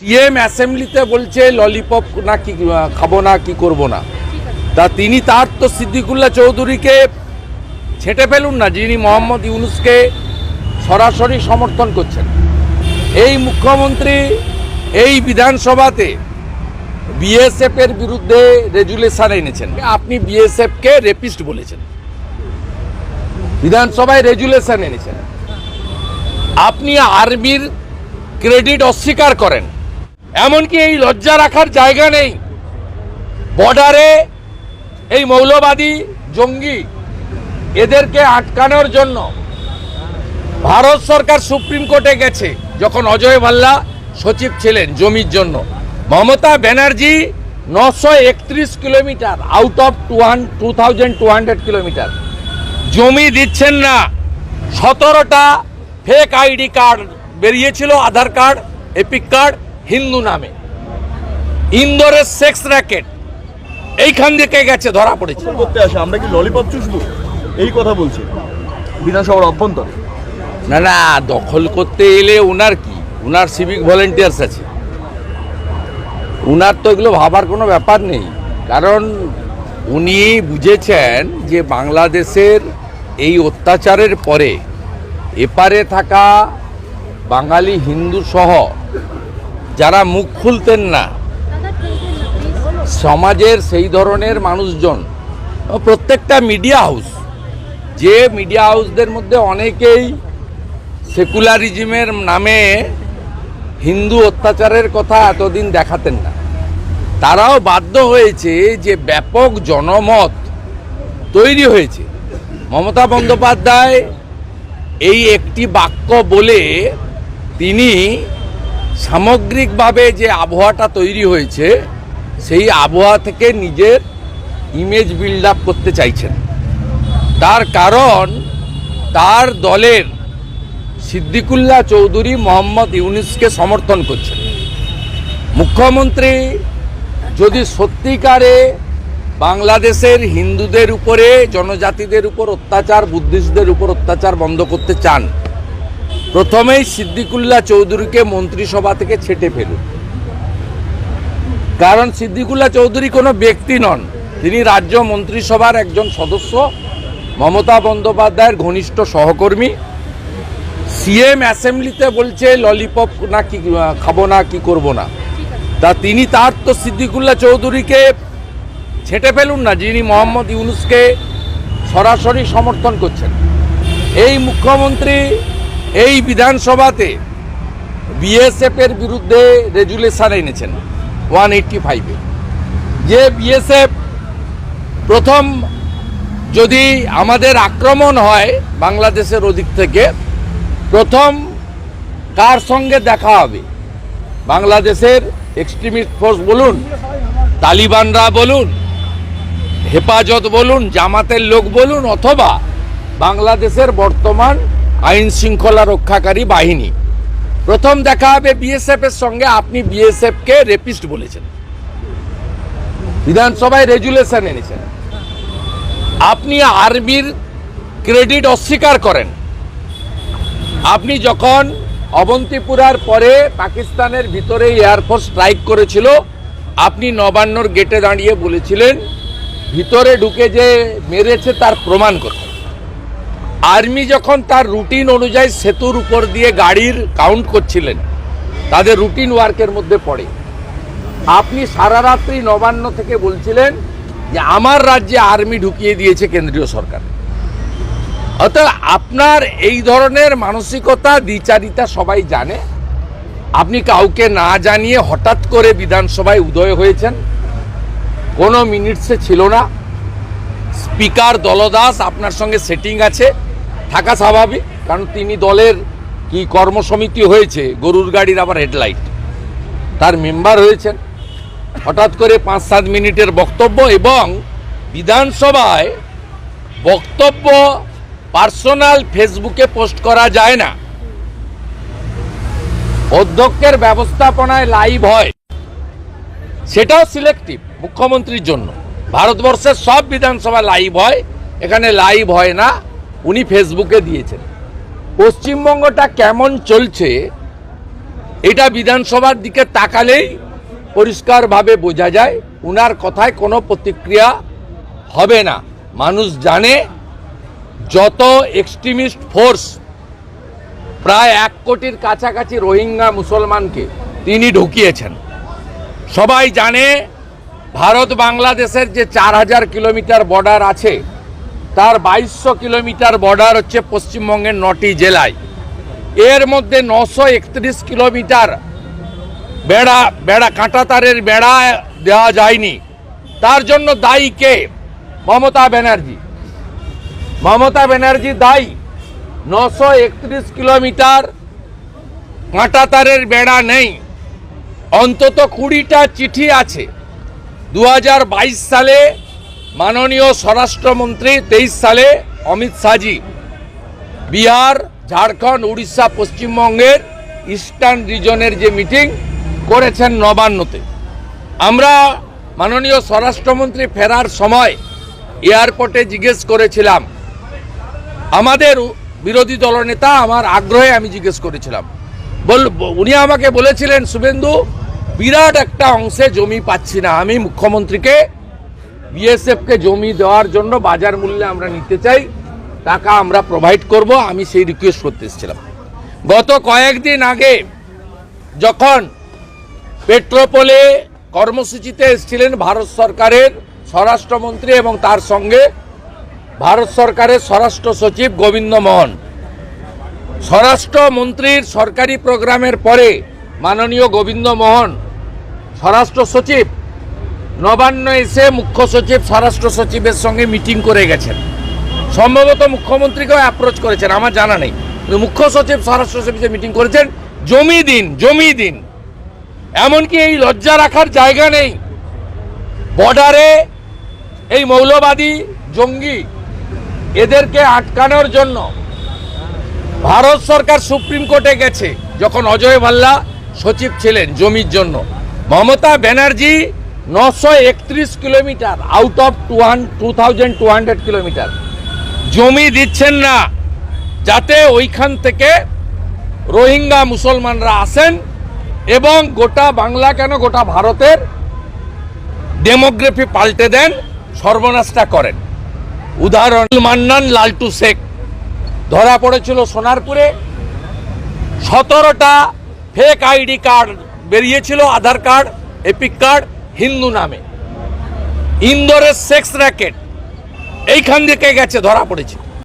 CM অ্যাসেম্বলিতে বলছে lollipop না কি খাবো না কি করব না, তা তিনি তার তো সিদ্দিকুল্লাহ চৌধুরীকে ছেঁটে ফেলুন না, যিনি মোহাম্মদ ইউনুসকে সরাসরি সমর্থন করছেন। এই মুখ্যমন্ত্রী এই বিধানসভাতে বিএসএফ এর বিরুদ্ধে রেজুলেশন এনেছেন। আপনি বিএসএফ কে রেপিস্ট বলেছেন, বিধানসভায় রেজুলেশন এনেছেন। আপনি আর্মির ক্রেডিট অস্বীকার করেন, এমনকি এই লজ্জা রাখার জায়গা নেই। বর্ডারে এই মৌলবাদী জঙ্গি এদেরকে আটকানোর জন্য ভারত সরকার সুপ্রিম কোর্টে গেছে, যখন অজয় ভাল্লা সচিব ছিলেন জমির জন্য। Mamata Banerjee 931 kilometre out of 2200 kilometre জমি দিচ্ছেন না। 17টা ফেক আইডি কার্ড বেরিয়েছিল, আধার কার্ড, এপিক কার্ড, হিন্দু নামে। ইন্দোরের সেক্স র্যাকেট এইখান থেকে গেছে, ধরা পড়েছে। করতে আসে আমরা কি ললিপপ চুষবো, এই কথা বলছে বিধানসভার অভ্যন্তরে। না না, দখল করতে এলে ওনার কি, ওনার সিভিক ভলেন্টিয়ার্স আছে, ওনার তো এগুলো ভাবার কোনো ব্যাপার নেই। কারণ উনি বুঝেছেন যে বাংলাদেশের এই অত্যাচারের পরে এপারে থাকা বাঙালি হিন্দু সহ যারা মুখ খুলতেন না, সমাজের সেই ধরনের মানুষজন, প্রত্যেকটা মিডিয়া হাউস, যে মিডিয়া হাউসদের মধ্যে অনেকেই সেকুলারিজমের নামে হিন্দু অত্যাচারের কথা এতদিন দেখাতেন না, তারাও বাধ্য হয়েছে যে ব্যাপক জনমত তৈরি হয়েছে। মমতা বন্দ্যোপাধ্যায় এই একটি বাক্য বলে তিনি সামগ্রিকভাবে যে আবহাওয়াটা তৈরি হয়েছে সেই আবহাওয়া থেকে নিজের ইমেজ বিল্ড আপ করতে চাইছেন। তার কারণ তার দলের সিদ্দিকুল্লাহ চৌধুরী মোহাম্মদ ইউনুসকে সমর্থন করছেন। মুখ্যমন্ত্রী যদি সত্যিকারে বাংলাদেশের হিন্দুদের উপরে, জনজাতিদের উপর অত্যাচার, বুদ্ধিস্টদের উপর অত্যাচার বন্ধ করতে চান, প্রথমেই সিদ্দিকুল্লাহ চৌধুরীকে মন্ত্রিসভা থেকে ছেঁটে ফেলুন। কারণ সিদ্দিকুল্লাহ চৌধুরী কোনো ব্যক্তি নন, তিনি রাজ্য মন্ত্রিসভার একজন সদস্য, মমতা বন্দ্যোপাধ্যায়ের ঘনিষ্ঠ সহকর্মী। সিএম অ্যাসেম্বলিতে বলছে ললিপপ না কি খাবো না কি করব না, তা তিনি তার তো সিদ্দিকুল্লাহ চৌধুরীকে ছেঁটে ফেলুন না, যিনি মোহাম্মদ ইউনুসকে সরাসরি সমর্থন করছেন। এই মুখ্যমন্ত্রী এই বিধানসভাতে বিএসএফ এর বিরুদ্ধে রেজুলেশন এনেছেন 185-এ, যে বিএসএফ প্রথম যদি আমাদের আক্রমণ হয় বাংলাদেশের ওদিক থেকে, প্রথম কার সঙ্গে দেখা হবে? বাংলাদেশের এক্সট্রিমিস্ট ফোর্স বলুন, তালিবানরা বলুন, হেফাজত বলুন, জামাতের লোক বলুন, অথবা বাংলাদেশের বর্তমান আইন শৃঙ্খলা রক্ষাকারী বাহিনী। প্রথম দেখা হবে বিএসএফ এর সঙ্গে। আপনি বিএসএফ কে রেপিস্ট বলেছেন, বিধানসভায় রেজুলেশন এনেছেন। আপনি আর্মির ক্রেডিট অস্বীকার করেন। আপনি যখন অবন্তিপুরার পরে পাকিস্তানের ভিতরে এয়ারফোর্স স্ট্রাইক করেছিল, আপনি নবান্নর গেটে দাঁড়িয়ে বলেছিলেন ভিতরে ঢুকে যে মেরেছে তার প্রমাণ কোথায়। আর্মি যখন তার রুটিন অনুযায়ী সেতুর উপর দিয়ে গাড়ির কাউন্ট করছিলেন, তাদের রুটিন ওয়ার্কের মধ্যে পড়ে, আপনি সারা রাত্রি নবান্ন থেকে বলছিলেন যে আমার রাজ্যে আর্মি ঢুকিয়ে দিয়েছে কেন্দ্রীয় সরকার। অর্থাৎ আপনার এই ধরনের মানসিকতা, দ্বিচারিতা সবাই জানে। আপনি কাউকে না জানিয়ে হঠাৎ করে বিধানসভায় উদয় হয়েছেন, কোনো মিনিটসে ছিল না। স্পিকার দলদাস আপনার সঙ্গে সেটিং আছে, থাকা স্বাভাবিক, কারণ তিনি দলের কি কর্মসমিতি হয়েছে, গরুর গাড়ির আবার হেডলাইট, তার মেম্বার হয়েছেন। হঠাৎ করে 5-7 মিনিটের বক্তব্য, এবং বিধানসভায় বক্তব্য পার্সোনাল ফেসবুকে পোস্ট করা যায় না, অধ্যক্ষের ব্যবস্থাপনায় লাইভ হয়, সেটাও সিলেক্টিভ মুখ্যমন্ত্রীর জন্য। ভারতবর্ষের সব বিধানসভা লাইভ হয়, এখানে লাইভ হয় না, উনি ফেসবুকে দিয়েছেন। পশ্চিমবঙ্গটা কেমন চলছে এটা বিধানসভার দিকে তাকালেই পরিষ্কারভাবে বোঝা যায় উনার কথায় কোনো প্রতিক্রিয়া হবে না। মানুষ জানে যত এক্সট্রিমিস্ট ফোর্স, প্রায় 1 কোটির কাছাকাছি রোহিঙ্গা মুসলমানকে তিনি ঢুকিয়েছেন। সবাই জানে ভারত বাংলাদেশের যে 4000 কিলোমিটার বর্ডার আছে, তার 2200 কিলোমিটার বর্ডার হচ্ছে পশ্চিমবঙ্গের 9টি জেলায়। এর মধ্যে 931 কিলোমিটার বেড়া কাঁটাতারের বেড়া দেওয়া যায়নি। তার জন্য দায়ী কে? মমতা ব্যানার্জি। মমতা ব্যানার্জি দায়ী। 931 কিলোমিটার কাঁটাতারের বেড়া নেই। অন্তত 20টা চিঠি আছে। 2022 সালে মাননীয় স্বরাষ্ট্রমন্ত্রী, 23 সালে অমিত শাহজি বিহার, ঝাড়খণ্ড, উড়িষ্যা, পশ্চিমবঙ্গের ইস্টার্ন রিজনের যে মিটিং করেছেন নবান্নতে, আমরা মাননীয় স্বরাষ্ট্রমন্ত্রী ফেরার সময় এয়ারপোর্টে জিজ্ঞেস করেছিলাম, আমাদের বিরোধী দলনেতা আমার আগ্রহে আমি জিজ্ঞেস করেছিলাম, উনি আমাকে বলেছিলেন, শুভেন্দু বিরাট একটা অংশে জমি পাচ্ছি না, আমি মুখ্যমন্ত্রীকে বিএসএফকে জমি দেওয়ার জন্য বাজার মূল্যে আমরা নিতে চাই, টাকা আমরা প্রোভাইড করব, আমি সেই রিকোয়েস্ট করতে এসেছিলাম। গত কয়েকদিন আগে যখন পেট্রোপোলে কর্মসূচিতে এসেছিলেন ভারত সরকারের স্বরাষ্ট্রমন্ত্রী এবং তার সঙ্গে ভারত সরকারের স্বরাষ্ট্র সচিব গোবিন্দ মোহন, স্বরাষ্ট্রমন্ত্রীর সরকারি প্রোগ্রামের পরে মাননীয় গোবিন্দ মোহন স্বরাষ্ট্র সচিব নবান্ন এসে মুখ্য সচিব স্বরাষ্ট্র সচিবের সঙ্গে মিটিং করে গেছেন। সম্ভবত মুখ্যমন্ত্রীকেও অ্যাপ্রোচ করেছেন, আমার জানা নেই, মুখ্য সচিব স্বরাষ্ট্র সচিবের মিটিং করেছেন। জমি দিন, জমি দিন। এমনকি এই লজ্জা রাখার জায়গা নেই, বর্ডারে এই মৌলবাদী জঙ্গি এদেরকে আটকানোর জন্য ভারত সরকার সুপ্রিম কোর্টে গেছে যখন অজয় ভাল্লা সচিব ছিলেন জমির জন্য। Mamata Banerjee 931 kilometre out of 2200 kilometre জমি দিচ্ছেন না, যাতে ওইখান থেকে রোহিঙ্গা মুসলমানরা আসেন এবং গোটা বাংলা কেন গোটা ভারতের ডেমোগ্রাফি পাল্টে দেন, সর্বনাশটা করেন। উদাহরণ, মান্নান লালটু শেখ ধরা পড়েছিল সোনারপুরে। 17টা ফেক আইডি কার্ড বেরিয়েছিল, আধার কার্ড, এপিক কার্ড, হিন্দু নামে। ইন্দোরের সেক্স র্যাকেট এইখান থেকে গেছে, ধরা পড়েছে।